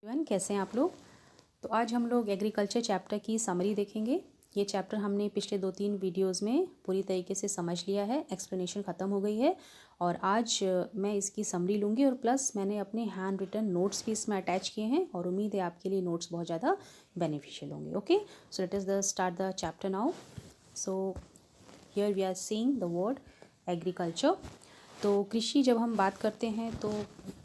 Everyone, कैसे हैं आप लोग। तो आज हम लोग एग्रीकल्चर चैप्टर की समरी देखेंगे। ये चैप्टर हमने पिछले 2-3 वीडियोस में पूरी तरीके से समझ लिया है, एक्सप्लेनेशन ख़त्म हो गई है और आज मैं इसकी समरी लूँगी और प्लस मैंने अपने हैंड रिटन नोट्स भी इसमें अटैच किए हैं और उम्मीद है आपके लिए नोट्स बहुत ज़्यादा बेनिफिशियल होंगे। Okay, so let is the start the chapter now. So here we are seeing the word agriculture. तो कृषि जब हम बात करते हैं तो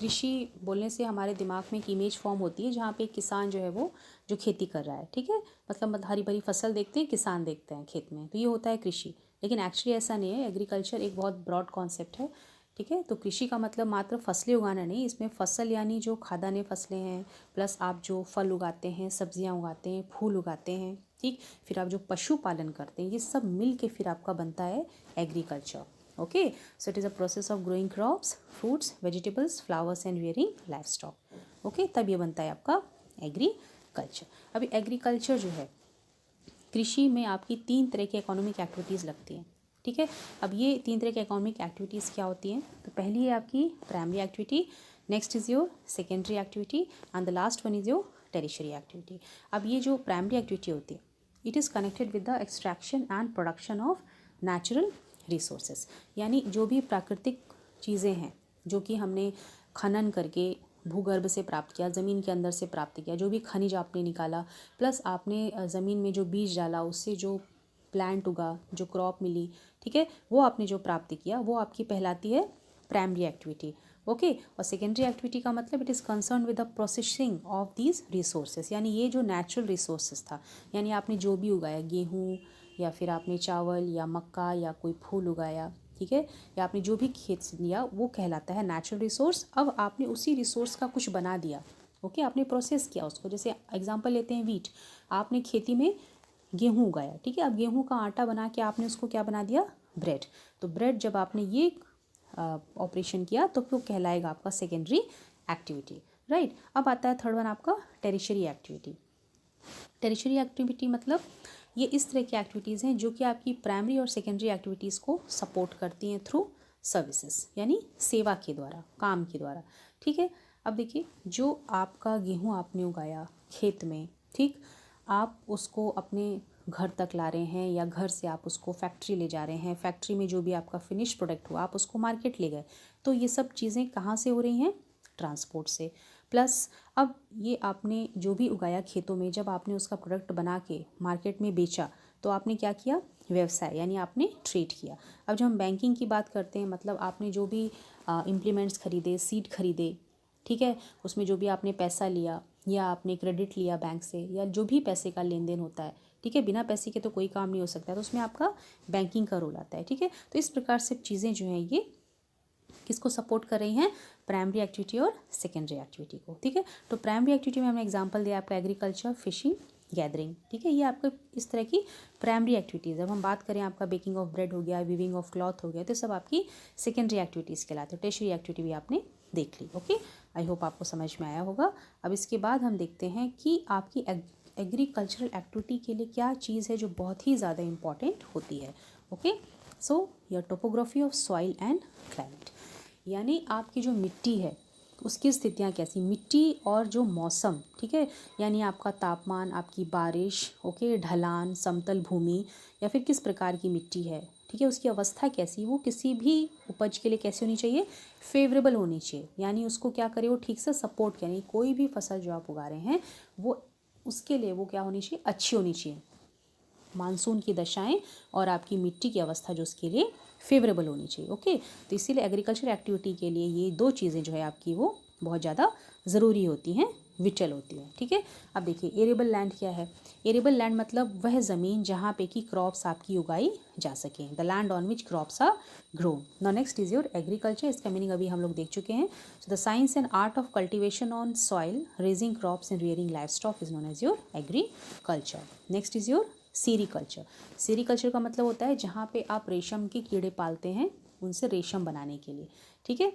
कृषि बोलने से हमारे दिमाग में एक इमेज फॉर्म होती है जहाँ पे किसान जो है वो जो खेती कर रहा है, ठीक है, मतलब हरी भरी फसल देखते हैं, किसान देखते हैं खेत में, तो ये होता है कृषि। लेकिन एक्चुअली ऐसा नहीं है। एग्रीकल्चर एक बहुत ब्रॉड कॉन्सेप्ट है, ठीक है। तो कृषि का मतलब मात्र फसलें उगाना नहीं, इसमें फसल यानी जो खाद्यान्य फसलें हैं, प्लस आप जो फल उगाते हैं, सब्जियां उगाते हैं, फूल उगाते हैं, ठीक, फिर आप जो पशुपालन करते हैं, ये सब मिल के फिर आपका बनता है agriculture. Okay, so it is a process of growing crops, fruits, vegetables, flowers and rearing livestock. Okay, तब ये बनता है आपका एग्रीकल्चर। अभी एग्रीकल्चर जो है, कृषि में आपकी 3 तरह की इकोनॉमिक एक्टिविटीज़ लगती हैं, ठीक है। अब ये 3 तरह की इकोनॉमिक एक्टिविटीज़ क्या होती हैं? तो पहली है आपकी primary activity, next is your secondary activity and the last one is your tertiary activity. अब ये जो प्राइमरी एक्टिविटी होती है, it is connected with the extraction and production of natural resources, यानी जो भी प्राकृतिक चीज़ें हैं जो कि हमने खनन करके भूगर्भ से प्राप्त किया, ज़मीन के अंदर से प्राप्त किया, जो भी खनिज आपने निकाला, प्लस आपने ज़मीन में जो बीज डाला, उससे जो प्लांट उगा, जो क्रॉप मिली, ठीक है, वो आपने जो प्राप्त किया, वो आपकी कहलाती है प्राइमरी एक्टिविटी। ओके, और सेकेंडरी एक्टिविटी का मतलब it is concern with the processing of these resources, यानी ये जो नेचुरल रिसोर्सेज था, यानी आपने जो भी उगाया, गेहूँ या फिर आपने चावल या मक्का या कोई फूल उगाया, ठीक है, या आपने जो भी खेत से लिया, वो कहलाता है नेचुरल रिसोर्स। अब आपने उसी रिसोर्स का कुछ बना दिया, ओके, आपने प्रोसेस किया उसको। जैसे एग्जांपल लेते हैं वीट, आपने खेती में गेहूँ उगाया, ठीक है, अब गेहूँ का आटा बना के आपने उसको क्या बना दिया? ब्रेड। तो ब्रेड जब आपने ये ऑपरेशन किया तो वो कहलाएगा आपका सेकेंडरी एक्टिविटी, राइट। अब आता है थर्ड वन आपका टेरिशरी एक्टिविटी। टेरिशरी एक्टिविटी मतलब ये इस तरह की एक्टिविटीज़ हैं जो कि आपकी प्राइमरी और सेकेंडरी एक्टिविटीज़ को सपोर्ट करती हैं थ्रू सर्विसेज, यानी सेवा के द्वारा, काम के द्वारा, ठीक है। अब देखिए, जो आपका गेहूँ आपने उगाया खेत में, ठीक, आप उसको अपने घर तक ला रहे हैं या घर से आप उसको फैक्ट्री ले जा रहे हैं, फैक्ट्री में जो भी आपका फिनिश प्रोडक्ट हुआ आप उसको मार्केट ले गए, तो ये सब चीज़ें कहाँ से हो रही हैं? ट्रांसपोर्ट से। प्लस अब ये आपने जो भी उगाया खेतों में, जब आपने उसका प्रोडक्ट बना के मार्केट में बेचा, तो आपने क्या किया? व्यवसाय, यानी आपने ट्रेड किया। अब जब हम बैंकिंग की बात करते हैं, मतलब आपने जो भी इम्प्लीमेंट्स खरीदे, सीड खरीदे, ठीक है, उसमें जो भी आपने पैसा लिया या आपने क्रेडिट लिया बैंक से, या जो भी पैसे का लेन देन होता है, ठीक है, बिना पैसे के तो कोई काम नहीं हो सकता है, तो उसमें आपका बैंकिंग का रोल आता है, ठीक है। तो इस प्रकार से चीज़ें जो हैं ये किसको सपोर्ट कर रही हैं? प्राइमरी एक्टिविटी और सेकेंडरी एक्टिविटी को, ठीक है। तो प्राइमरी एक्टिविटी में हमने एग्जांपल दिया आपका एग्रीकल्चर, फिशिंग, गैदरिंग, ठीक है, ये आपको इस तरह की प्राइमरी एक्टिविटीज़। अब हम बात करें आपका बेकिंग ऑफ ब्रेड हो गया, वीविंग ऑफ क्लॉथ हो गया, तो सब आपकी सेकेंडरी एक्टिविटीज़ कहलाते हैं। टेरिशरी एक्टिविटी भी आपने देख ली। ओके, आई होप आपको समझ में आया होगा। अब इसके बाद हम देखते हैं कि आपकी एग्रीकल्चरल एक्टिविटी के लिए क्या चीज़ है जो बहुत ही ज़्यादा इम्पॉर्टेंट होती है। Okay, so your topography of soil and climate, यानी आपकी जो मिट्टी है उसकी स्थितियाँ कैसी, मिट्टी और जो मौसम, ठीक है, यानी आपका तापमान, आपकी बारिश, ओके, ढलान, समतल भूमि, या फिर किस प्रकार की मिट्टी है, ठीक है, उसकी अवस्था कैसी, वो किसी भी उपज के लिए कैसी होनी चाहिए? फेवरेबल होनी चाहिए, यानी उसको क्या करे, वो ठीक से सपोर्ट करे, यानी कोई भी फसल जो आप उगा रहे हैं वो उसके लिए वो क्या होनी चाहिए? अच्छी होनी चाहिए, मानसून की दशाएं और आपकी मिट्टी की अवस्था जो उसके लिए फेवरेबल होनी चाहिए। ओके, तो इसीलिए एग्रीकल्चर एक्टिविटी के लिए ये 2 चीज़ें जो है आपकी वो बहुत ज़्यादा ज़रूरी होती हैं, विटल होती है, ठीक है। अब देखिए, एरेबल लैंड क्या है? एरेबल लैंड मतलब वह ज़मीन जहाँ पे कि क्रॉप्स आपकी उगाई जा सकें, the land on which crops are grown. Now next is your agriculture, इसका मीनिंग अभी हम लोग देख चुके हैं। So the science and art of cultivation on soil, raising crops and rearing livestock is known as your agriculture. Next is your sericulture. Sericulture का मतलब होता है जहाँ पे आप रेशम के कीड़े पालते हैं उनसे रेशम बनाने के लिए, ठीक है।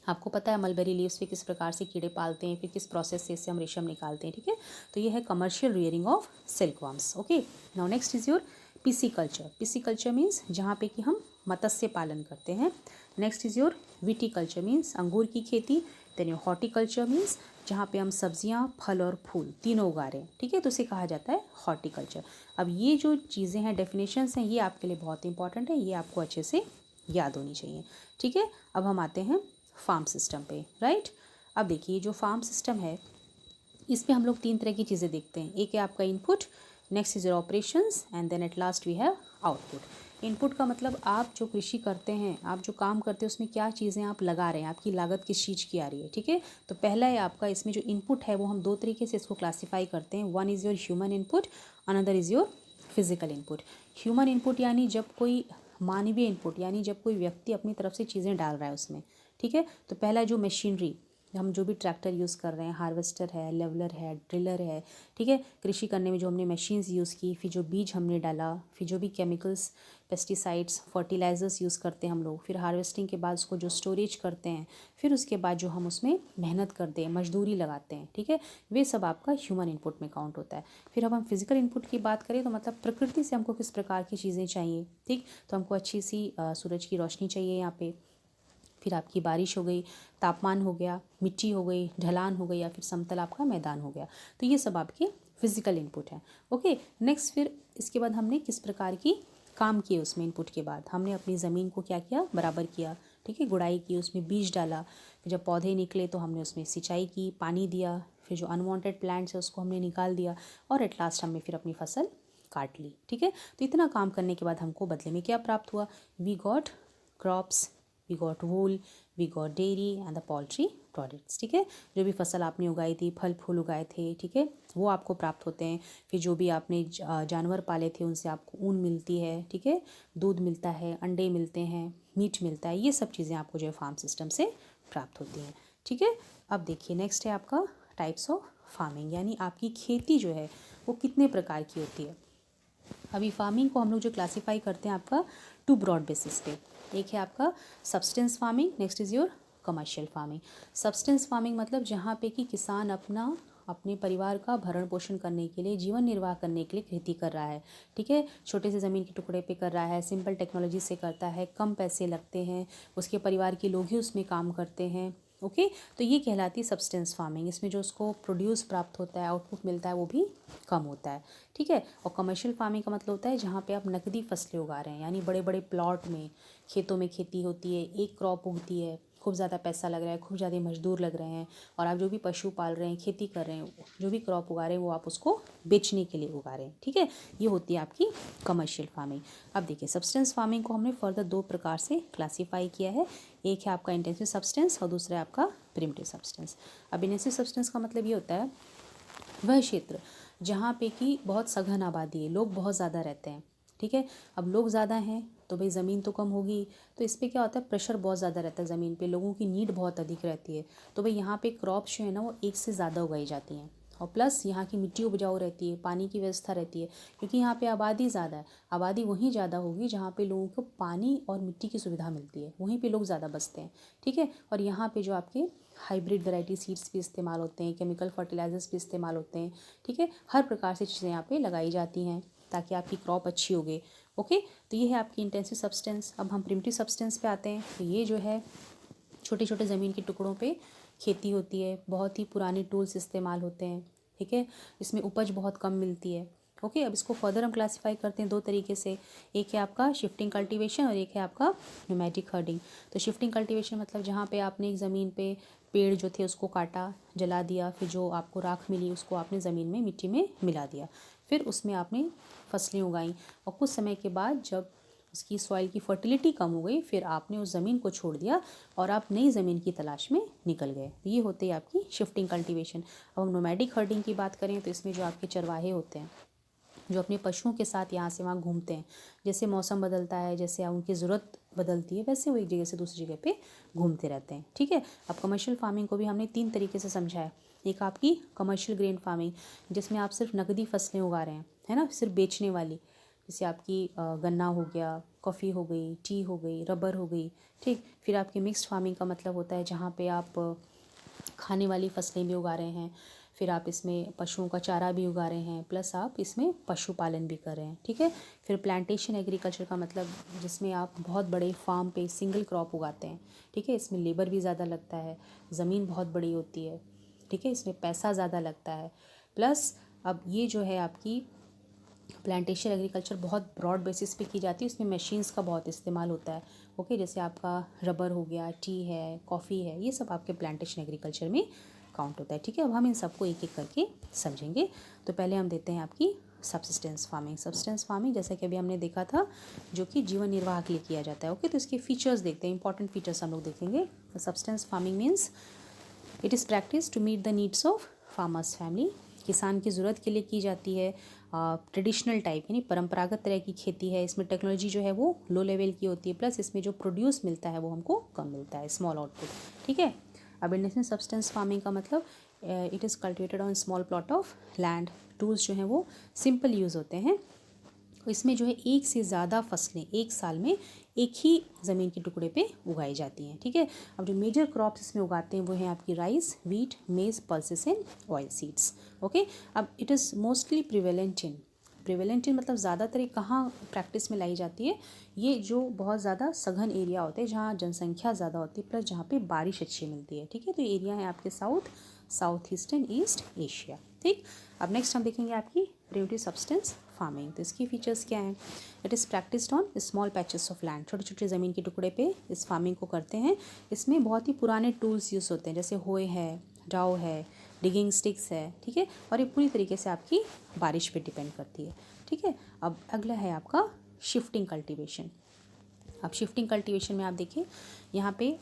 आपको पता है मलबेरी लीव्स पे किस प्रकार से कीड़े पालते हैं, फिर किस प्रोसेस से इससे हम रेशम निकालते हैं, ठीक है। तो ये है commercial rearing of silkworms. Okay, now next is your pisciculture. Pisciculture means जहाँ पे कि हम मत्स्य पालन करते हैं। Next is your viticulture means अंगूर की खेती, देन योर हॉर्टिकल्चर मीन्स जहाँ पे हम सब्जियाँ, फल और फूल तीनों उगा रहे हैं, ठीक है, तो इसे कहा जाता है हॉर्टिकल्चर। अब ये जो चीज़ें हैं, डेफिनेशंस हैं, ये आपके लिए बहुत इंपॉर्टेंट है, ये आपको अच्छे से याद होनी चाहिए, ठीक है। अब हम आते हैं फार्म सिस्टम पे, राइट। अब देखिए जो फार्म सिस्टम है इसमें हम लोग तीन तरह की चीज़ें देखते हैं। एक है आपका input, next is your operations and then at last we have output. Input का मतलब आप जो कृषि करते हैं, आप जो काम करते हैं उसमें क्या चीज़ें आप लगा रहे हैं, आपकी लागत किस चीज़ की आ रही है, ठीक है। तो पहला है आपका, इसमें जो इनपुट है वो हम दो तरीके से इसको क्लासीफाई करते हैं। One is your human input, another is your physical input. Human input यानी जब कोई मानवीय इनपुट, यानी जब कोई व्यक्ति अपनी तरफ से चीज़ें डाल रहा है उसमें, ठीक है। तो पहला जो मशीनरी, हम जो भी ट्रैक्टर यूज़ कर रहे हैं, हार्वेस्टर है, लेवलर है, ड्रिलर है, ठीक है, कृषि करने में जो हमने मशीन्स यूज़ की, फिर जो बीज हमने डाला, फिर जो भी केमिकल्स, पेस्टिसाइड्स, फर्टिलाइजर्स यूज़ करते हैं हम लोग, फिर हार्वेस्टिंग के बाद उसको जो स्टोरेज करते हैं, फिर उसके बाद जो हम उसमें मेहनत करते हैं, मजदूरी लगाते हैं, ठीक है, वे सब आपका ह्यूमन इनपुट में काउंट होता है। फिर अब हम फिजिकल इनपुट की बात करें तो मतलब प्रकृति से हमको किस प्रकार की चीज़ें चाहिए, ठीक, तो हमको अच्छी सी सूरज की रोशनी चाहिए यहाँ पे, फिर आपकी बारिश हो गई, तापमान हो गया, मिट्टी हो गई, ढलान हो गई, या फिर समतल आपका मैदान हो गया, तो ये सब आपके फिजिकल इनपुट है। ओके, नेक्स्ट फिर इसके बाद हमने किस प्रकार की काम किए उसमें इनपुट के बाद, हमने अपनी ज़मीन को क्या किया, बराबर किया, ठीक है, गुड़ाई की, उसमें बीज डाला, फिर जब पौधे निकले तो हमने उसमें सिंचाई की, पानी दिया, फिर जो अनवांटेड प्लांट्स है उसको हमने निकाल दिया, और एट लास्ट हमने फिर अपनी फसल काट ली, ठीक है। तो इतना काम करने के बाद हमको बदले में क्या प्राप्त हुआ, we got crops, we got wool, we got dairy and the poultry products, ठीक है। जो भी फसल आपने उगाई थी, फल फूल उगाए थे, ठीक है, वो आपको प्राप्त होते हैं। फिर जो भी आपने जानवर पाले थे उनसे आपको ऊन मिलती है, ठीक है, दूध मिलता है, अंडे मिलते हैं, मीट मिलता है, ये सब चीज़ें आपको जो है फार्म सिस्टम से प्राप्त होती हैं, ठीक है। अब देखिए नेक्स्ट है आपका टाइप्स ऑफ फार्मिंग, यानी आपकी खेती जो है वो कितने प्रकार की होती है। अभी फार्मिंग को हम लोग जो क्लासीफाई करते हैं आपका टू ब्रॉड बेसिस पे, एक है आपका substance farming, next is your commercial farming. Substance farming मतलब जहाँ पे कि किसान अपने परिवार का भरण पोषण करने के लिए, जीवन निर्वाह करने के लिए खेती कर रहा है, ठीक है, छोटे से ज़मीन के टुकड़े पे कर रहा है, सिंपल टेक्नोलॉजी से करता है, कम पैसे लगते हैं, उसके परिवार के लोग ही उसमें काम करते हैं, ओके। तो ये कहलाती है सब्सटेंस फार्मिंग। इसमें जो उसको प्रोड्यूस प्राप्त होता है, आउटपुट मिलता है, वो भी कम होता है, ठीक है। और कमर्शियल फार्मिंग का मतलब होता है जहाँ पे आप नकदी फसलें उगा रहे हैं, यानी बड़े बड़े प्लॉट में, खेतों में खेती होती है, एक क्रॉप उगती है, खूब ज़्यादा पैसा लग रहा है, खूब ज़्यादा मजदूर लग रहे हैं, और आप जो भी पशु पाल रहे हैं, खेती कर रहे हैं, जो भी क्रॉप उगा रहे हैं वो आप उसको बेचने के लिए उगा रहे हैं, ठीक है, ये होती है आपकी कमर्शियल फार्मिंग। अब देखिए सब्सटेंस फार्मिंग को हमने फर्दर दो प्रकार से क्लासीफाई किया है, एक है आपका इंटेंसिव सब्सटेंस और दूसरा है आपका प्रिमिटिव सब्सटेंस। अब इंटेंसिव सब्सटेंस का मतलब ये होता है वह क्षेत्र जहाँ पे कि बहुत सघन आबादी है, लोग बहुत ज़्यादा रहते हैं, ठीक है। अब लोग ज़्यादा हैं तो भाई ज़मीन तो कम होगी, तो इस पर क्या होता है, प्रेशर बहुत ज़्यादा रहता है ज़मीन पे, लोगों की नीड बहुत अधिक रहती है, तो भाई यहाँ पे क्रॉप्स जो है ना वो एक से ज़्यादा उगाई जाती हैं, और प्लस यहाँ की मिट्टी उपजाऊ रहती है, पानी की व्यवस्था रहती है, क्योंकि यहाँ पे आबादी ज़्यादा है। आबादी वहीं ज़्यादा होगी जहाँ पे लोगों को पानी और मिट्टी की सुविधा मिलती है, वहीं पे लोग ज़्यादा बसते हैं, ठीक है। और यहाँ पे जो आपके हाइब्रिड वैरायटी सीड्स भी इस्तेमाल होते हैं, केमिकल फर्टिलाइजर्स भी इस्तेमाल होते हैं, ठीक है, हर प्रकार से चीज़ें यहाँ पे लगाई जाती हैं ताकि आपकी क्रॉप अच्छी होगे, ओके। तो ये है आपकी इंटेंसिव सब्सटेंस। अब हम प्रिमिटिव सब्सटेंस पे आते हैं, तो ये जो है छोटे छोटे ज़मीन के टुकड़ों पे खेती होती है, बहुत ही पुराने टूल्स इस्तेमाल होते हैं, ठीक है, इसमें उपज बहुत कम मिलती है, ओके। अब इसको फर्दर हम क्लासीफाई करते हैं दो तरीके से, एक है आपका शिफ्टिंग कल्टीवेशन और एक है आपका न्यूमेटिक हर्डिंग। तो शिफ्टिंग कल्टीवेशन मतलब जहाँ पे आपने एक ज़मीन पे पेड़ जो थे उसको काटा, जला दिया, फिर जो आपको राख मिली उसको आपने ज़मीन में, मिट्टी में मिला दिया, फिर उसमें आपने फसलें उगाई, और कुछ समय के बाद जब उसकी सॉइल की फर्टिलिटी कम हो गई फिर आपने उस ज़मीन को छोड़ दिया और आप नई ज़मीन की तलाश में निकल गए। ये होती है आपकी शिफ्टिंग कल्टीवेशन। अब हम नोमैडिक हर्डिंग की बात करें तो इसमें जो आपके चरवाहे होते हैं, जो अपने पशुओं के साथ यहाँ से वहाँ घूमते हैं, जैसे मौसम बदलता है, जैसे उनकी ज़रूरत बदलती है, वैसे वो एक जगह से दूसरी जगह पे घूमते रहते हैं, ठीक है। अब कमर्शियल फार्मिंग को भी हमने तीन तरीके से समझा है। एक आपकी कमर्शियल ग्रेन फार्मिंग जिसमें आप सिर्फ नकदी फसलें उगा रहे हैं, है ना, सिर्फ बेचने वाली, जैसे आपकी गन्ना हो गया, कॉफ़ी हो गई, टी हो गई, रबर हो गई, ठीक। फिर आपकी मिक्स्ड फार्मिंग का मतलब होता है जहाँ पे आप खाने वाली फसलें भी उगा रहे हैं, फिर आप इसमें पशुओं का चारा भी उगा रहे हैं, प्लस आप इसमें पशुपालन भी कर रहे हैं, ठीक है। फिर प्लांटेशन एग्रीकल्चर का मतलब जिसमें आप बहुत बड़े फार्म पे सिंगल क्रॉप उगाते हैं, ठीक है। इसमें लेबर भी ज़्यादा लगता है, ज़मीन बहुत बड़ी होती है, ठीक है। इसमें पैसा ज़्यादा लगता है, प्लस अब ये जो है आपकी प्लांटेशन एग्रीकल्चर बहुत ब्रॉड बेसिस पे की जाती है, उसमें मशीन्स का बहुत इस्तेमाल होता है, ओके। जैसे आपका रबर हो गया, टी है, कॉफ़ी है, ये सब आपके प्लांटेशन एग्रीकल्चर में काउंट होता है, ठीक है। अब हम इन सबको एक एक करके समझेंगे। तो पहले हम देते हैं आपकी सब्सिस्टेंस फार्मिंग। सब्सिस्टेंस फार्मिंग जैसा कि अभी हमने देखा था, जो कि जीवन निर्वाह के लिए किया जाता है, ओके। तो इसके फीचर्स देखते हैं, इंपॉर्टेंट फीचर्स हम लोग देखेंगे। Subsistence farming means it is practice to meet the needs of farmers family. किसान की ज़रूरत के लिए की जाती है। ट्रेडिशनल टाइप यानी परंपरागत तरह की खेती है। इसमें टेक्नोलॉजी जो है वो लो लेवल की होती है, प्लस इसमें जो प्रोड्यूस मिलता है वो हमको कम मिलता है, स्मॉल आउटपुट, ठीक है। अब इंडस्ट्रियल सब्सटेंस फार्मिंग का मतलब it is cultivated on small plot of land. Tools जो हैं वो सिंपल यूज़ होते हैं। इसमें जो है एक से ज़्यादा फसलें एक साल में एक ही ज़मीन के टुकड़े पे उगाई जाती हैं, ठीक है। अब जो मेजर क्रॉप्स इसमें उगाते हैं वो हैं आपकी rice, wheat, maize, pulses and oil seeds, okay. अब it is mostly prevalent in मतलब ज़्यादातर ये कहाँ प्रैक्टिस में लाई जाती है, ये जो बहुत ज़्यादा सघन एरिया होते हैं जहाँ जनसंख्या ज़्यादा होती है, प्लस जहाँ पे बारिश अच्छी मिलती है, ठीक है। तो एरिया है आपके south east and east Asia, ठीक। अब नेक्स्ट हम देखेंगे आपकी प्रिमिटिव सब्सटेंस फार्मिंग। तो इसकी फीचर्स क्या हैं? It is practised on small patches of land. छोटे छोटे ज़मीन के टुकड़े पे इस फार्मिंग को करते हैं। इसमें बहुत ही पुराने टूल्स यूज़ होते हैं, जैसे होए है, डाउ है, डिगिंग स्टिक्स है, ठीक है। और ये पूरी तरीके से आपकी बारिश पे डिपेंड करती है, ठीक है। अब अगला है आपका शिफ्टिंग कल्टिवेशन। अब शिफ्टिंग कल्टिवेशन में आप देखिए यहाँ पे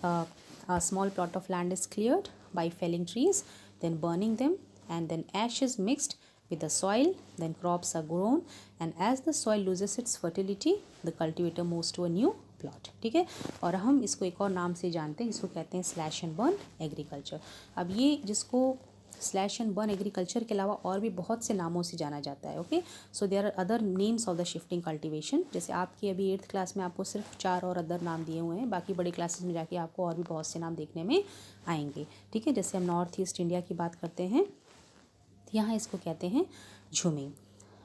small plot of land is cleared by felling trees, then burning them, and then ash is mixed with the soil, then crops are grown, and as the soil loses its fertility the cultivator moves to a new plot, ठीक है। और हम इसको एक और नाम से जानते हैं, इसको कहते हैं स्लैश एंड बर्न एग्रीकल्चर। अब ये जिसको स्लैश एंड बर्न एग्रीकल्चर के अलावा और भी बहुत से नामों से जाना जाता है, okay. So there are other names of the shifting cultivation. जैसे आपकी अभी 8th क्लास में आपको सिर्फ 4 और अदर नाम दिए हुए हैं, बाकी बड़ी क्लासेस में जाके आपको और भी बहुत से नाम देखने में आएंगे, ठीक है। जैसे हम नॉर्थ ईस्ट इंडिया की बात करते हैं, यहाँ इसको कहते हैं झूमिंग,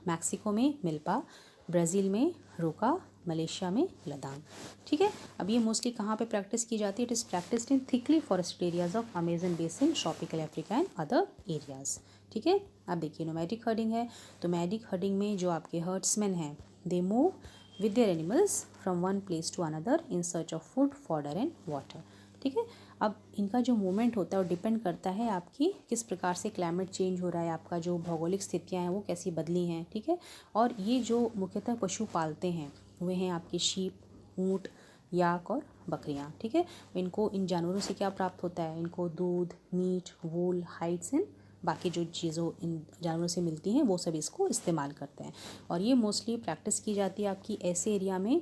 मैक्सिको में मिल्पा, ब्राज़ील में रोका, मलेशिया में लदांग, ठीक है। अब ये मोस्टली कहाँ पे प्रैक्टिस की जाती है? It is practised in thickly forested areas of Amazon basin, tropical Africa and other areas, ठीक है। अब देखिए नोमैडिक हर्डिंग है। तो नोमैडिक हर्डिंग में जो आपके हर्ड्समैन हैं, they move with their animals from one place to another in search of food, fodder and water, ठीक है। अब इनका जो मूवमेंट होता है वो डिपेंड करता है आपकी किस प्रकार से क्लाइमेट चेंज हो रहा है, आपका जो भौगोलिक स्थितियाँ हैं वो कैसी बदली हैं, ठीक है। और ये जो मुख्यतः पशु पालते हैं वे हैं आपके शीप, ऊँट, याक और बकरियाँ, ठीक है। इनको इन जानवरों से क्या प्राप्त होता है? इनको दूध, मीट, वूल, हाइड्स एंड बाकी जो चीज़ों इन जानवरों से मिलती हैं वो सब इसको इस्तेमाल करते हैं। और ये मोस्टली प्रैक्टिस की जाती है आपकी ऐसे एरिया में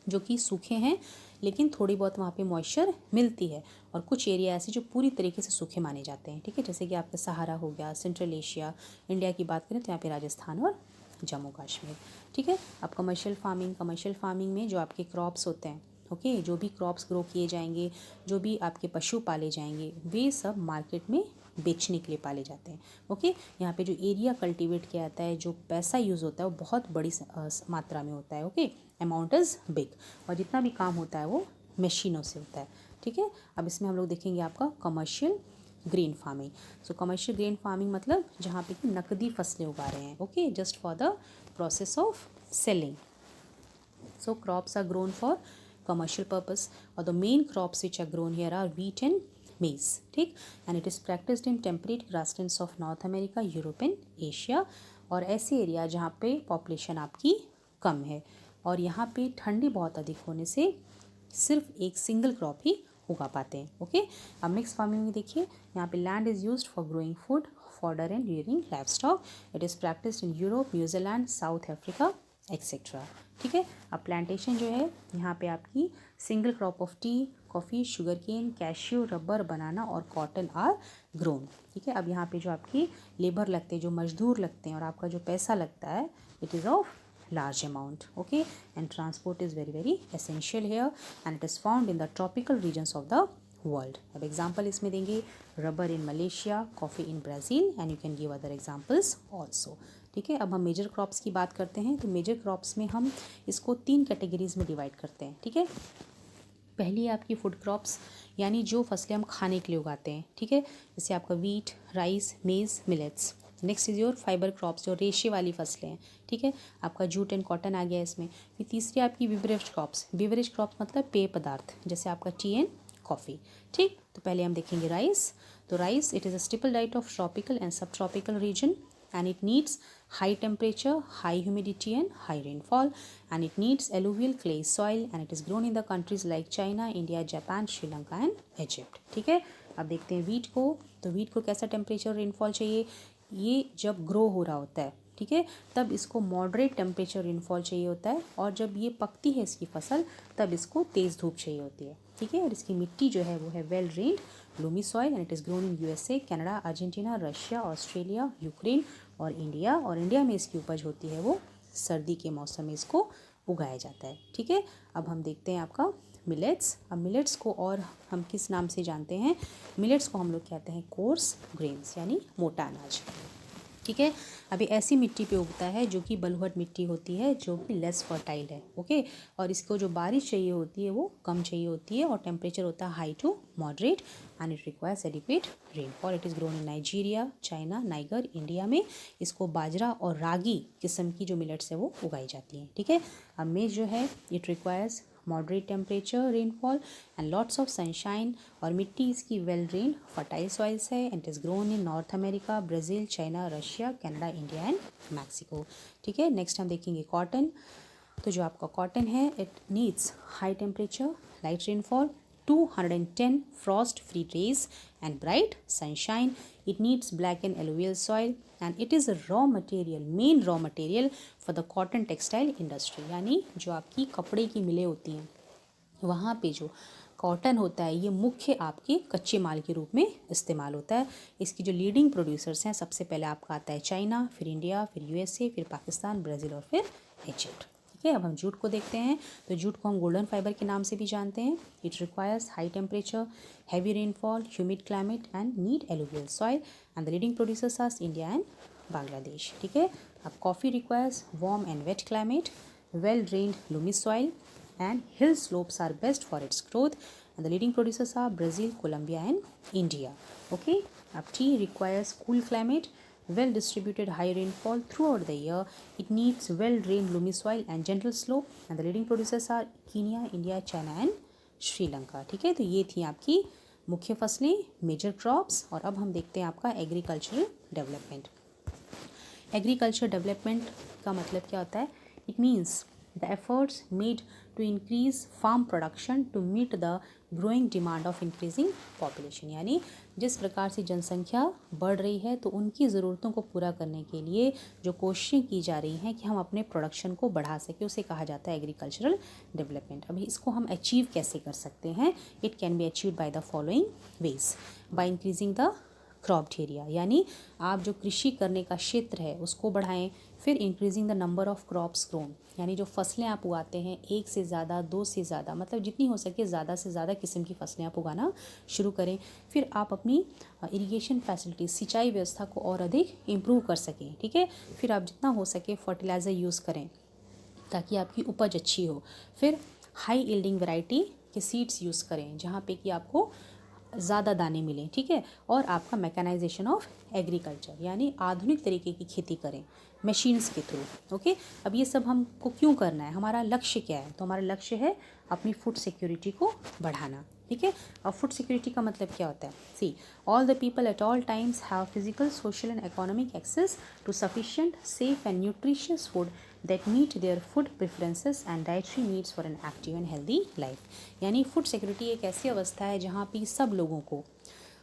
जो कि सूखे हैं लेकिन थोड़ी बहुत वहाँ पे मॉइस्चर मिलती है, और कुछ एरिया ऐसे जो पूरी तरीके से सूखे माने जाते हैं, ठीक है। जैसे कि आपका सहारा हो गया, सेंट्रल एशिया, इंडिया की बात करें तो यहाँ पे राजस्थान और जम्मू कश्मीर, ठीक है। अब कमर्शियल फार्मिंग में जो आपके क्रॉप्स होते हैं, ओके, जो भी क्रॉप्स ग्रो किए जाएंगे, जो भी आपके पशु पाले जाएंगे, वे सब मार्केट में बेचने के लिए पाले जाते हैं, ओके। यहाँ पे जो एरिया कल्टीवेट किया जाता है, जो पैसा यूज़ होता है वो बहुत बड़ी मात्रा में होता है, ओके। अमाउंट इज़ बिग, और जितना भी काम होता है वो मशीनों से होता है, ठीक है। अब इसमें हम लोग देखेंगे आपका कमर्शियल ग्रेन फार्मिंग। सो कमर्शियल ग्रेन फार्मिंग मतलब जहाँ पे कि नकदी फसलें उगा रहे हैं, okay, just for the process of selling. So crops are grown for commercial purpose, or the main crops which are grown here are wheat and maize, ठीक। and it is practiced in temperate grasslands of North America, Europe and Asia, और ऐसे area जहाँ पे population आपकी कम है और यहाँ पे ठंडी बहुत अधिक होने से सिर्फ एक सिंगल क्रॉप ही उगा पाते हैं, ओके। अब मिक्स फार्मिंग में देखिए यहाँ पे land is used for growing food, fodder and rearing livestock. It is practised in Europe, New Zealand, South Africa etcetera, ठीक है। अब प्लांटेशन जो है यहाँ पे आपकी single crop of tea, coffee, sugar cane, cashew, rubber, banana और cotton are grown, ठीक है। अब यहाँ पे जो आपकी लेबर लगते हैं, जो मजदूर लगते हैं और आपका जो पैसा लगता है, it is of large amount, okay, and transport is very essential here, and it is found in the tropical regions of the world. अब एग्जाम्पल इसमें देंगे rubber in Malaysia, coffee in Brazil and you can give other examples also. ठीक है, अब हम major crops की बात करते हैं। तो मेजर क्रॉप्स में हम इसको 3 कैटेगरीज में डिवाइड करते हैं। ठीक है, पहली है आपकी फूड क्रॉप्स, यानी जो फसलें हम खाने के लिए उगाते हैं। ठीक है, जैसे आपका वीट, राइस, मेज़, millets. Next is your fibre crops, जो रेशे वाली फसलें हैं। ठीक है, आपका जूट एंड कॉटन आ गया इसमें। फिर तीसरी आपकी बिवरेज क्रॉप्स। बिवरेज क्रॉप्स मतलब पेय पदार्थ, जैसे आपका टी एंड कॉफ़ी। ठीक, तो पहले हम देखेंगे राइस। तो rice it is a staple diet of tropical and subtropical region and it needs high temperature, high humidity and high rainfall, and it needs alluvial clay soil, and it is grown in the countries like China, India, Japan, Sri Lanka and Egypt. ठीक है, अब देखते हैं wheat को। तो wheat को कैसा temperature rainfall चाहिए? ये जब ग्रो हो रहा होता है, ठीक है, तब इसको मॉडरेट टेम्परेचर रेनफॉल चाहिए होता है, और जब ये पकती है इसकी फसल तब इसको तेज़ धूप चाहिए होती है। ठीक है, और इसकी मिट्टी जो है वो है well drained loamy soil and it is grown in USA, Canada, Argentina, Russia, Australia, Ukraine और इंडिया। और इंडिया में इसकी उपज होती है वो सर्दी के मौसम में इसको उगाया जाता है। ठीक है, अब हम देखते हैं आपका मिलेट्स। अब मिलेट्स को और हम किस नाम से जानते हैं? मिलेट्स को हम लोग कहते हैं कोर्स ग्रेन्स, यानी मोटा अनाज। ठीक है, अभी ऐसी मिट्टी पे उगता है जो कि बलुहट मिट्टी होती है, जो कि लेस फर्टाइल है। ओके, और इसको जो बारिश चाहिए होती है वो कम चाहिए होती है, और टेम्परेचर होता है high to moderate and it requires adequate rainfall. It is grown in Nigeria, China, Niger, India में इसको बाजरा और रागी किस्म की जो मिलेट्स है वो उगाई जाती हैं। ठीक है, अब मेज जो है it requires moderate temperature rainfall and lots of sunshine, और मिट्टी इसकी वेल ड्रेन्ड फर्टाइल सॉइल्स है and is grown in north America, Brazil, China, Russia, Canada, India and Mexico. ठीक है, नेक्स्ट हम देखेंगे कॉटन। तो जो आपका कॉटन है it needs high temperature, light rainfall, 210 frost free days and bright sunshine. It needs black and alluvial soil and it is a raw material, main raw material for the cotton textile industry. यानी जो आपकी कपड़े की मिलें होती हैं वहाँ पे जो कॉटन होता है ये मुख्य आपके कच्चे माल के रूप में इस्तेमाल होता है। इसकी जो लीडिंग प्रोड्यूसर्स हैं, सबसे पहले आपका आता है चाइना, फिर इंडिया, फिर यूएसए, फिर पाकिस्तान, ब्राज़ील और फिर इजिप्ट। ठीक है, अब हम जूट को देखते हैं। तो जूट को हम गोल्डन फाइबर के नाम से भी जानते हैं। It requires high temperature, heavy rainfall, humid climate and need alluvial soil and the leading producers are India and Bangladesh. ठीक है, अब coffee requires warm and wet climate, well drained loamy soil and hill slopes are best for its growth and the leading producers are Brazil, Colombia and India. Okay, अब tea requires cool climate, well distributed high rainfall throughout the year. It needs well drained loamy soil and gentle slope and the leading producers are Kenya, India, China and Sri Lanka. ठीक है, तो ये थी आपकी मुख्य फसलें, major crops. और अब हम देखते हैं आपका एग्रीकल्चरल डेवलपमेंट। एग्रीकल्चर डेवलपमेंट का मतलब क्या होता है? It means the efforts made to increase farm production to meet the growing demand of increasing population। यानी जिस प्रकार से जनसंख्या बढ़ रही है तो उनकी ज़रूरतों को पूरा करने के लिए जो कोशिशें की जा रही हैं कि हम अपने प्रोडक्शन को बढ़ा सकें, उसे कहा जाता है एग्रीकल्चरल डेवलपमेंट। अभी इसको हम अचीव कैसे कर सकते हैं? It can be achieved by the following veg. By increasing the cropped area, यानी आप जो कृषि करने का क्षेत्र है उसको बढ़ाएं। फिर increasing the number of crops grown, यानी जो फसलें आप उगाते हैं एक से ज़्यादा, दो से ज़्यादा, मतलब जितनी हो सके ज़्यादा से ज़्यादा किस्म की फसलें आप उगाना शुरू करें। फिर आप अपनी इरिगेशन फैसिलिटी, सिंचाई व्यवस्था को और अधिक इम्प्रूव कर सकें। ठीक है, फिर आप जितना हो सके फर्टिलाइज़र यूज़ करें ताकि आपकी उपज अच्छी हो। फिर हाई यील्डिंग वैरायटी के सीड्स यूज़ करें जहाँ पे कि आपको ज़्यादा दाने मिलें। ठीक है, और आपका मैकेनाइजेशन ऑफ एग्रीकल्चर, यानी आधुनिक तरीके की खेती करें मशीन्स के थ्रू। ओके, अब ये सब हमको क्यों करना है? हमारा लक्ष्य क्या है? तो हमारा लक्ष्य है अपनी फूड सिक्योरिटी को बढ़ाना। ठीक है, अब फूड सिक्योरिटी का मतलब क्या होता है? See, all the people at all times have physical, social and economic access to sufficient, safe and nutritious food that meet their food preferences and dietary needs for an active and healthy life। यानी food security एक ऐसी अवस्था है जहाँ पे सब लोगों को,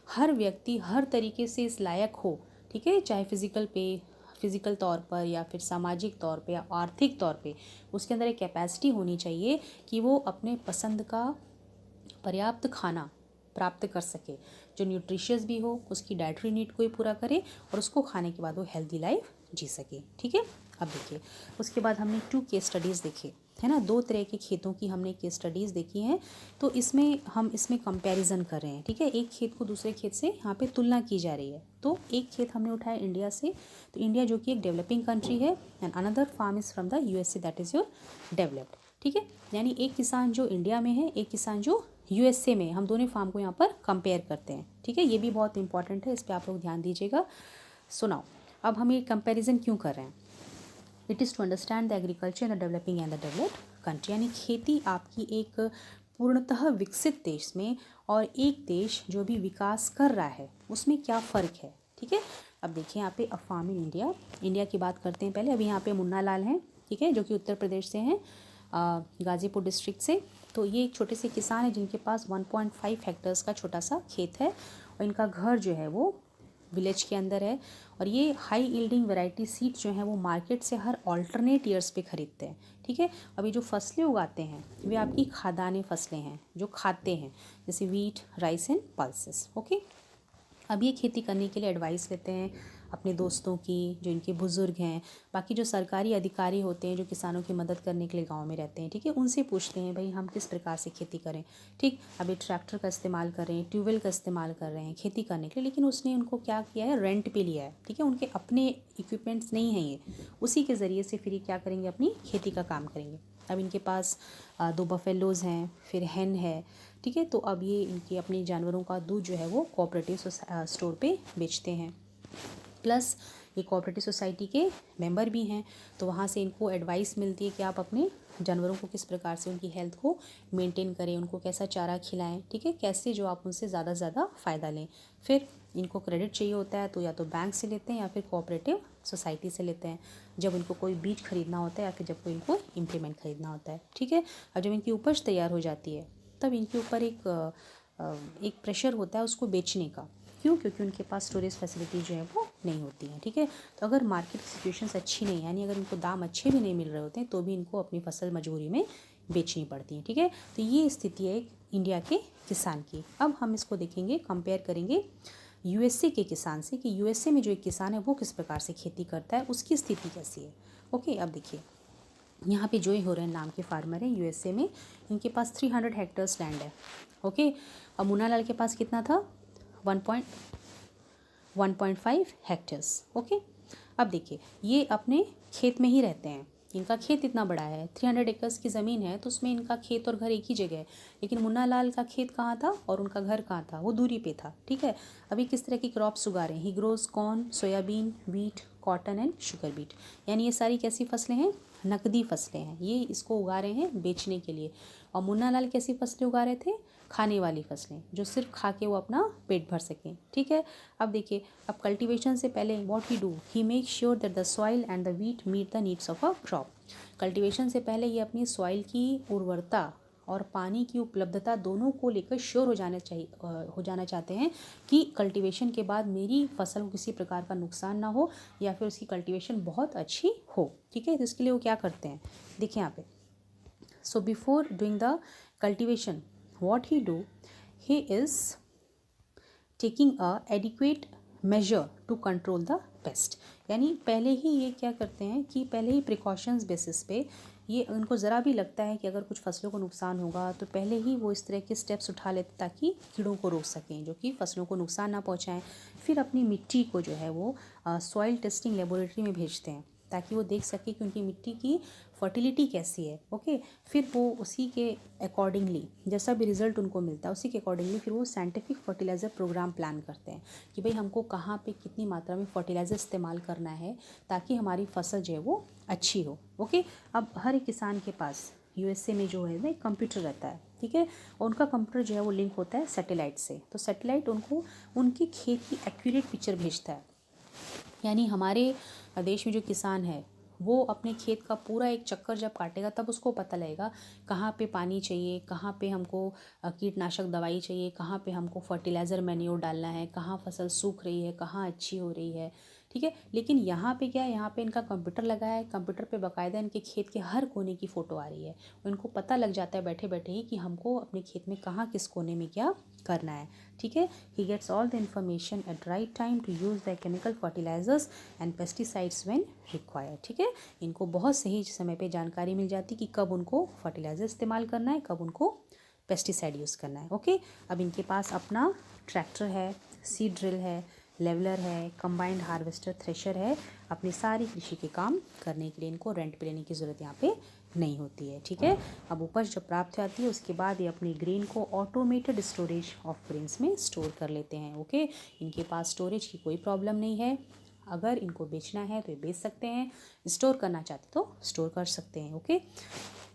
हर व्यक्ति हर तरीके से इस लायक हो, ठीक है, चाहे फिज़िकल तौर पर या फिर सामाजिक तौर पे या आर्थिक तौर पे, उसके अंदर एक कैपेसिटी होनी चाहिए कि वो अपने पसंद का पर्याप्त खाना प्राप्त कर सके, जो न्यूट्रिशियस भी हो, उसकी डाइटरी नीड को ही पूरा करे और उसको खाने के बाद वो हेल्दी लाइफ जी सके। ठीक है, अब देखिए उसके बाद हमने 2 केस स्टडीज़ देखे। है ना। दो तरह के खेतों की हमने केस स्टडीज़ देखी हैं, तो इसमें हम इसमें कंपैरिजन कर रहे हैं, ठीक है। एक खेत को दूसरे खेत से यहाँ पे तुलना की जा रही है। तो एक खेत हमने उठाया इंडिया से, तो इंडिया जो कि एक डेवलपिंग कंट्री है, and another farm is from the USA that is your developed, ठीक है। यानी एक किसान जो इंडिया में है, एक किसान जो यूएसए में, हम दोनों फार्म को यहाँ पर कंपेयर करते हैं, ठीक है। ये भी बहुत इंपॉर्टेंट है, इस पर आप लोग ध्यान दीजिएगा। सुनाओ, अब हम ये कंपेरिजन क्यों कर रहे हैं? It is to understand the agriculture in the developing and the developed country, यानी खेती आपकी एक पूर्णतः विकसित देश में और एक देश जो भी विकास कर रहा है उसमें क्या फ़र्क है, ठीक है। अब देखिए यहाँ पे a farm in India, India की बात करते हैं पहले। अभी यहाँ पे मुन्ना लाल हैं, ठीक है, जो कि उत्तर प्रदेश से हैं, गाज़ीपुर डिस्ट्रिक्ट से। तो ये एक छोटे से किसान हैं जिनके पास 1.5 हेक्टर्स का छोटा सा खेत है, और इनका घर जो है वो विलेज के अंदर है। और ये हाई यील्डिंग वैरायटी सीड्स जो हैं वो मार्केट से हर ऑल्टरनेट ईयर्स पे ख़रीदते हैं, ठीक है। अभी जो फसलें उगाते हैं वे आपकी खाद्यान्य फसलें हैं जो खाते हैं, जैसे wheat, rice and pulses, okay. अब ये खेती करने के लिए एडवाइस लेते हैं अपने दोस्तों की, जो इनके बुज़ुर्ग हैं, बाकी जो सरकारी अधिकारी होते हैं जो किसानों की मदद करने के लिए गांव में रहते हैं, ठीक है, उनसे पूछते हैं भाई हम किस प्रकार से खेती करें, ठीक। अभी ट्रैक्टर का इस्तेमाल कर रहे हैं, ट्यूबवेल का इस्तेमाल कर रहे हैं खेती करने के लिए, लेकिन उसने उनको क्या किया है, रेंट पे लिया है, ठीक है। उनके अपने इक्विपमेंट्स नहीं हैं ये, उसी के ज़रिए से फिर ये क्या करेंगे, अपनी खेती का काम करेंगे। अब इनके पास 2 बफेलोज़ हैं, फिर हैन है, ठीक है। तो अब ये इनके अपने जानवरों का दूध जो है वो कोऑपरेटिव स्टोर पे बेचते हैं, प्लस ये कोऑपरेटिव सोसाइटी के मेंबर भी हैं। तो वहाँ से इनको एडवाइस मिलती है कि आप अपने जानवरों को किस प्रकार से उनकी हेल्थ को मेंटेन करें, उनको कैसा चारा खिलाएं, ठीक है, कैसे जो आप उनसे ज़्यादा से ज़्यादा फ़ायदा लें। फिर इनको क्रेडिट चाहिए होता है तो या तो बैंक से लेते हैं या फिर कोऑपरेटिव सोसाइटी से लेते हैं, जब इनको कोई बीज खरीदना होता है या फिर जब कोई इनको इम्प्लीमेंट खरीदना होता है, ठीक है। अब जब इनकी उपज तैयार हो जाती है तब इनके ऊपर एक प्रेशर होता है उसको बेचने का। क्यों? क्योंकि उनके पास स्टोरेज फैसिलिटी जो है वो नहीं होती है, ठीक है। तो अगर मार्केट की सिचुएशंस अच्छी नहीं है, यानी अगर इनको दाम अच्छे भी नहीं मिल रहे होते हैं, तो भी इनको अपनी फसल मजबूरी में बेचनी पड़ती है, ठीक है। तो ये स्थिति है इंडिया के किसान की। अब हम इसको देखेंगे, कंपेयर करेंगे यूएसए के किसान से, कि यूएसए में जो एक किसान है वो किस प्रकार से खेती करता है, उसकी स्थिति कैसी है, ओके। अब देखिए यहाँ पे जोई हो रहे हैं नाम के फार्मर हैं यूएसए में, इनके पास 300 हेक्टर्स लैंड है, ओके। और मुन्ना लाल के पास कितना था, 1.5 हेक्टर्स, ओके। अब देखिए ये अपने खेत में ही रहते हैं, इनका खेत इतना बड़ा है, 300 एकर्स की ज़मीन है, तो उसमें इनका खेत और घर एक ही जगह है। लेकिन मुन्ना लाल का खेत कहाँ था और उनका घर कहाँ था, वो दूरी पे था, ठीक है। अभी किस तरह की क्रॉप्स उगा रहे हैं, ही grows corn, soybean, wheat, cotton and sugar beet, यानी ये सारी कैसी फसलें हैं, नकदी फसलें हैं, ये इसको उगा रहे हैं बेचने के लिए। और मुन्ना लाल कैसी फसलें उगा रहे थे, खाने वाली फसलें, जो सिर्फ खा के वो अपना पेट भर सकें, ठीक है। अब देखिए, अब कल्टीवेशन से पहले what he do, he make sure that the soil and the wheat meet the needs of a crop. Cultivation से पहले ये अपनी सॉइल की उर्वरता और पानी की उपलब्धता दोनों को लेकर श्योर हो जाना चाहते हैं कि कल्टीवेशन के बाद मेरी फसल को किसी प्रकार का नुकसान ना हो या फिर उसकी कल्टीवेशन बहुत अच्छी हो, ठीक है। तो इसके लिए वो क्या करते हैं, देखिए यहाँ पे, so before doing the cultivation what he do, he is taking a adequate measure to control the pest, यानी पहले ही ये क्या करते हैं कि पहले ही प्रिकॉशंस बेसिस पे, ये उनको ज़रा भी लगता है कि अगर कुछ फसलों को नुकसान होगा तो पहले ही वो इस तरह के स्टेप्स उठा लेते ताकि कीड़ों को रोक सकें जो कि फसलों को नुकसान ना पहुंचाएं। फिर अपनी मिट्टी को जो है वो सॉइल टेस्टिंग लेबोरेटरी में भेजते हैं ताकि वो देख सके कि उनकी मिट्टी की फर्टिलिटी कैसी है, ओके। फिर वो उसी के अकॉर्डिंगली जैसा भी रिज़ल्ट उनको मिलता है उसी के अकॉर्डिंगली फिर वो साइंटिफिक फर्टिलाइज़र प्रोग्राम प्लान करते हैं कि भाई हमको कहाँ पे कितनी मात्रा में फर्टिलाइज़र इस्तेमाल करना है ताकि हमारी फसल जो है वो अच्छी हो, ओके। अब हर एक किसान के पास यूएसए में जो है ना एक कंप्यूटर रहता है, ठीक है, और उनका कंप्यूटर जो है वो लिंक होता है सैटेलाइट से। तो सैटेलाइट उनको उनके खेत की एक्यूरेट पिक्चर भेजता है, यानी हमारे देश में जो किसान है वो अपने खेत का पूरा एक चक्कर जब काटेगा तब उसको पता लगेगा कहाँ पे पानी चाहिए, कहाँ पे हमको कीटनाशक दवाई चाहिए, कहाँ पे हमको फर्टिलाइज़र मैन्योर डालना है, कहाँ फसल सूख रही है, कहाँ अच्छी हो रही है, ठीक है। लेकिन यहाँ पे क्या है, यहाँ पे इनका कंप्यूटर लगा है, कंप्यूटर पे बाकायदा इनके खेत के हर कोने की फ़ोटो आ रही है। इनको पता लग जाता है बैठे बैठे ही कि हमको अपने खेत में कहाँ किस कोने में क्या करना है, ठीक है। He gets all the information at right time to use the chemical fertilisers and pesticides when required, ठीक है। इनको बहुत सही समय पे जानकारी मिल जाती कि कब उनको फर्टिलाइज़र इस्तेमाल करना है, कब उनको पेस्टिसाइड यूज़ करना है, ओके। अब इनके पास अपना ट्रैक्टर है, सीड ड्रिल है, लेवलर है, कंबाइंड हार्वेस्टर, थ्रेशर है। अपनी सारी कृषि के काम करने के लिए इनको रेंट पे लेने की ज़रूरत यहाँ पे नहीं होती है, ठीक है। अब उपज जब प्राप्त होती है उसके बाद ये अपनी ग्रेन को ऑटोमेटेड स्टोरेज ऑफ ग्रेन्स में स्टोर कर लेते हैं, ओके। इनके पास स्टोरेज की कोई प्रॉब्लम नहीं है। अगर इनको बेचना है तो ये बेच सकते हैं, स्टोर करना चाहते तो स्टोर कर सकते हैं, ओके।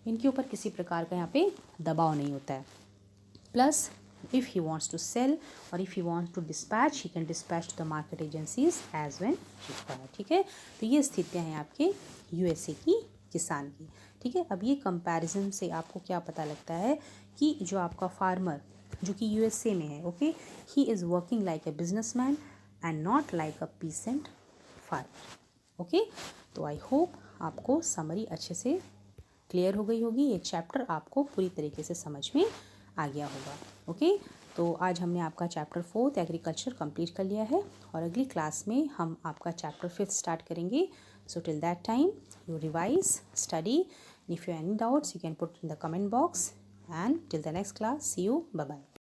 इनके ऊपर किसी प्रकार का यहाँ पे दबाव नहीं होता है। Plus if he wants to sell or if he wants to dispatch, he can dispatch to the market agencies as when required, ठीक है। तो ये स्थितियाँ हैं आपके यूएसए की किसान की, ठीक है। अब ये कंपैरिजन से आपको क्या पता लगता है कि जो आपका फार्मर जो कि यूएसए में है, okay, he is working like a businessman and not like a pheasant farmer, okay. तो आई होप आपको समरी अच्छे से क्लियर हो गई होगी, ये चैप्टर आपको पूरी तरीके से समझ में आ गया होगा, ओके। तो आज हमने आपका चैप्टर 4 एग्रीकल्चर कंप्लीट कर लिया है और अगली क्लास में हम आपका चैप्टर 5 स्टार्ट करेंगे। So till that time you revise, study, if you any doubts you can put in the comment box and till the next class, see you, bye bye.